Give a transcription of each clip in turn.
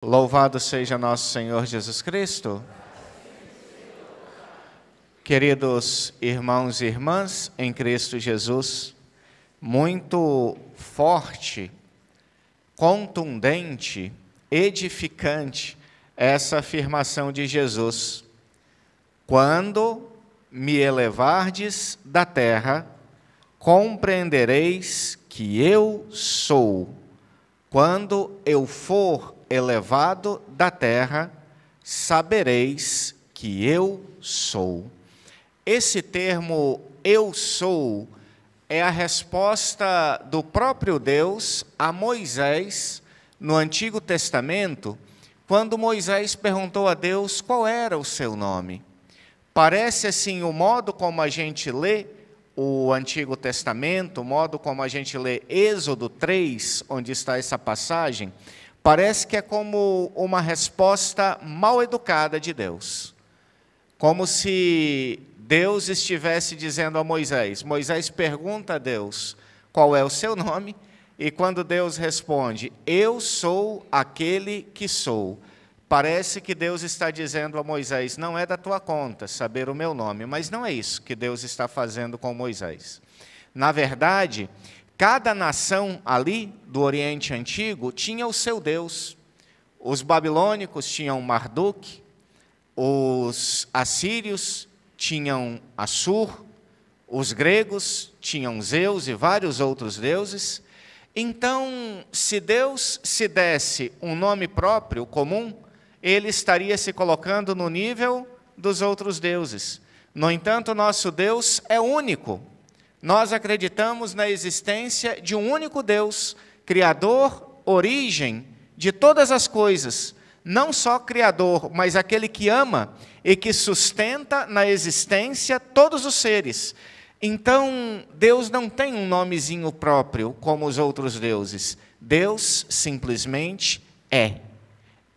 Louvado seja nosso Senhor Jesus Cristo. Queridos irmãos e irmãs em Cristo Jesus, muito forte, contundente, edificante essa afirmação de Jesus. Quando me elevardes da terra, compreendereis que eu sou. Quando eu for elevado da terra, sabereis que eu sou. Esse termo eu sou é a resposta do próprio Deus a Moisés no Antigo Testamento, quando Moisés perguntou a Deus qual era o seu nome. Parece assim o modo como a gente lê o Antigo Testamento, o modo como a gente lê Êxodo 3, onde está essa passagem, parece que é como uma resposta mal educada de Deus. Como se Deus estivesse dizendo a Moisés. Moisés pergunta a Deus qual é o seu nome, e quando Deus responde, eu sou aquele que sou. Parece que Deus está dizendo a Moisés, não é da tua conta saber o meu nome, mas não é isso que Deus está fazendo com Moisés. Na verdade, cada nação ali do Oriente Antigo tinha o seu Deus. Os babilônicos tinham Marduk, os assírios tinham Assur, os gregos tinham Zeus e vários outros deuses. Então, se Deus se desse um nome próprio, comum, ele estaria se colocando no nível dos outros deuses. No entanto, nosso Deus é único. Nós acreditamos na existência de um único Deus, Criador, origem de todas as coisas. Não só Criador, mas aquele que ama e que sustenta na existência todos os seres. Então, Deus não tem um nomezinho próprio como os outros deuses. Deus simplesmente é.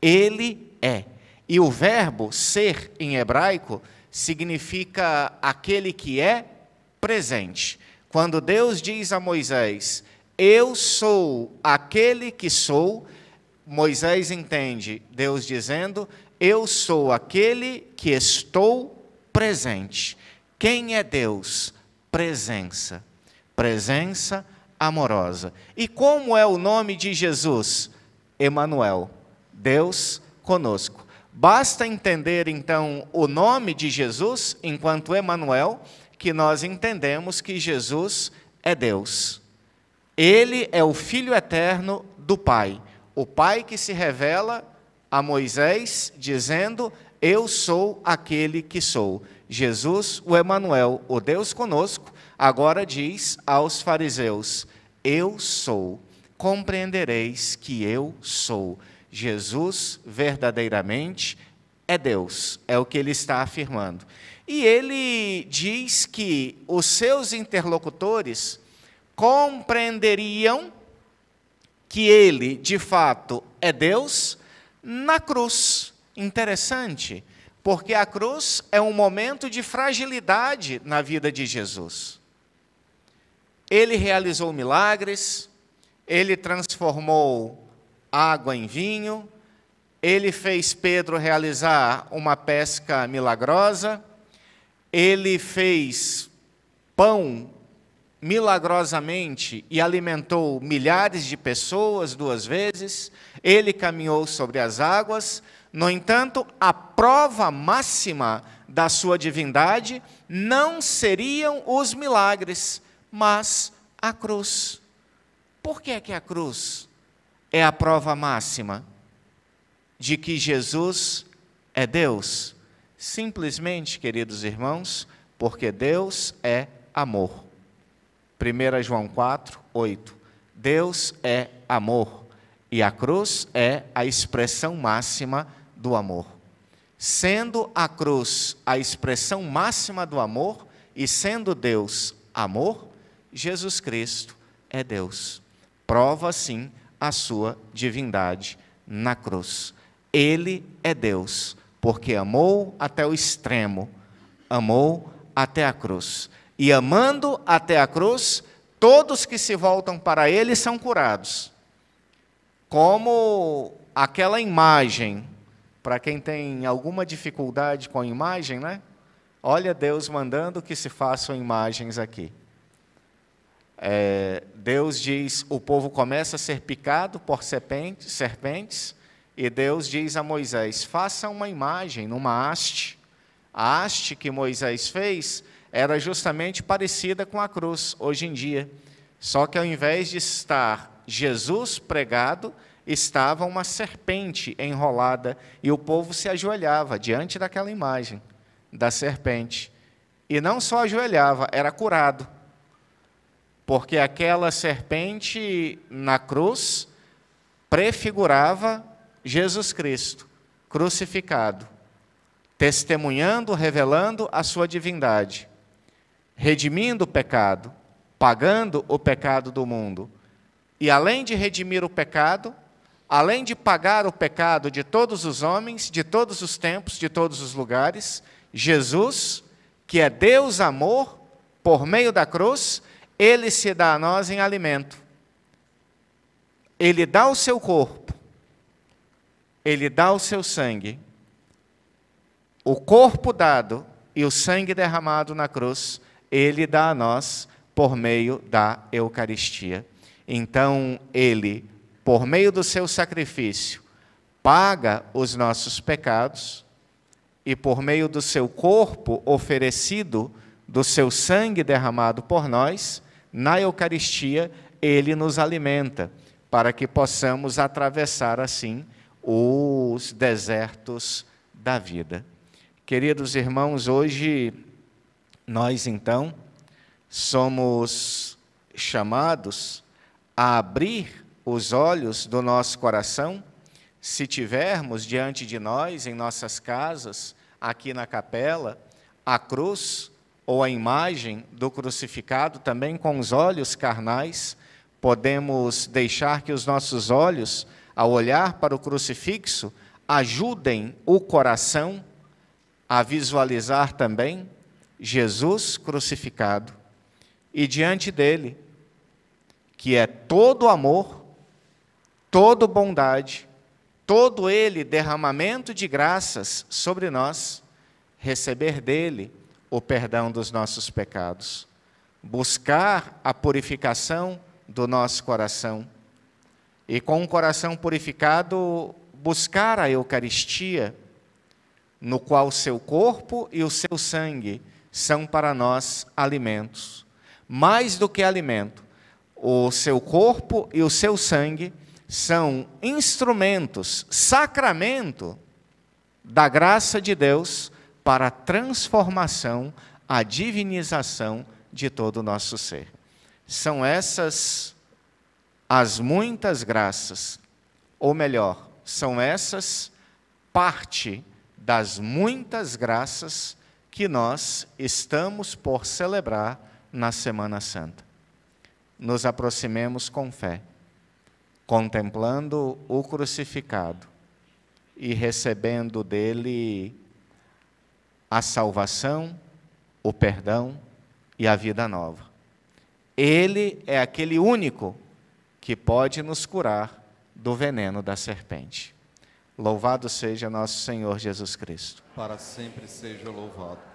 Ele é. E o verbo ser em hebraico significa aquele que é presente. Quando Deus diz a Moisés, eu sou aquele que sou, Moisés entende Deus dizendo, eu sou aquele que estou presente. Quem é Deus? Presença. Presença amorosa. E como é o nome de Jesus? Emanuel. Deus conosco. Basta entender, então, o nome de Jesus, enquanto Emanuel, que nós entendemos que Jesus é Deus. Ele é o Filho eterno do Pai. O Pai que se revela a Moisés, dizendo, eu sou aquele que sou. Jesus, o Emanuel, o Deus conosco, agora diz aos fariseus, eu sou, compreendereis que eu sou. Jesus verdadeiramente é Deus, é o que ele está afirmando. E ele diz que os seus interlocutores compreenderiam que ele, de fato, é Deus na cruz. Interessante, porque a cruz é um momento de fragilidade na vida de Jesus. Ele realizou milagres, ele transformou água em vinho, ele fez Pedro realizar uma pesca milagrosa, ele fez pão milagrosamente e alimentou milhares de pessoas 2 vezes, ele caminhou sobre as águas. No entanto, a prova máxima da sua divindade não seriam os milagres, mas a cruz. Por que é que a cruz é a prova máxima de que Jesus é Deus? Simplesmente, queridos irmãos, porque Deus é amor. 1 João 4, 8. Deus é amor, e a cruz é a expressão máxima do amor. Sendo a cruz a expressão máxima do amor, e sendo Deus amor, Jesus Cristo é Deus. Prova, assim, a sua divindade na cruz. Ele é Deus, porque amou até o extremo, amou até a cruz. E amando até a cruz, todos que se voltam para ele são curados. Como aquela imagem, para quem tem alguma dificuldade com imagem, né? Olha Deus mandando que se façam imagens aqui. Deus diz, o povo começa a ser picado por serpentes, e Deus diz a Moisés, faça uma imagem numa haste. A haste que Moisés fez era justamente parecida com a cruz, hoje em dia. Só que ao invés de estar Jesus pregado, estava uma serpente enrolada, e o povo se ajoelhava diante daquela imagem da serpente. E não só ajoelhava, era curado. Porque aquela serpente na cruz prefigurava Jesus Cristo, crucificado, testemunhando, revelando a sua divindade, redimindo o pecado, pagando o pecado do mundo. E além de redimir o pecado, além de pagar o pecado de todos os homens, de todos os tempos, de todos os lugares, Jesus, que é Deus amor, por meio da cruz, Ele se dá a nós em alimento. Ele dá o seu corpo, Ele dá o seu sangue. O corpo dado e o sangue derramado na cruz, Ele dá a nós por meio da Eucaristia. Então, Ele, por meio do seu sacrifício, paga os nossos pecados, e por meio do seu corpo oferecido, do seu sangue derramado por nós, na Eucaristia, Ele nos alimenta, para que possamos atravessar assim os desertos da vida. Queridos irmãos, hoje nós então somos chamados a abrir os olhos do nosso coração, se tivermos diante de nós, em nossas casas, aqui na capela, a cruz ou a imagem do crucificado, também com os olhos carnais, podemos deixar que os nossos olhos, ao olhar para o crucifixo, ajudem o coração a visualizar também Jesus crucificado. E diante dele, que é todo amor, todo bondade, todo ele derramamento de graças sobre nós, receber dele o perdão dos nossos pecados, buscar a purificação do nosso coração, e com um coração purificado, buscar a Eucaristia, no qual o seu corpo e o seu sangue são para nós alimentos. Mais do que alimento, o seu corpo e o seu sangue são instrumentos, sacramento da graça de Deus para a transformação, a divinização de todo o nosso ser. São essas as muitas graças, ou melhor, são essas parte das muitas graças que nós estamos por celebrar na Semana Santa. Nos aproximemos com fé, contemplando o crucificado e recebendo dele a salvação, o perdão e a vida nova. Ele é aquele único que pode nos curar do veneno da serpente. Louvado seja nosso Senhor Jesus Cristo. Para sempre seja louvado.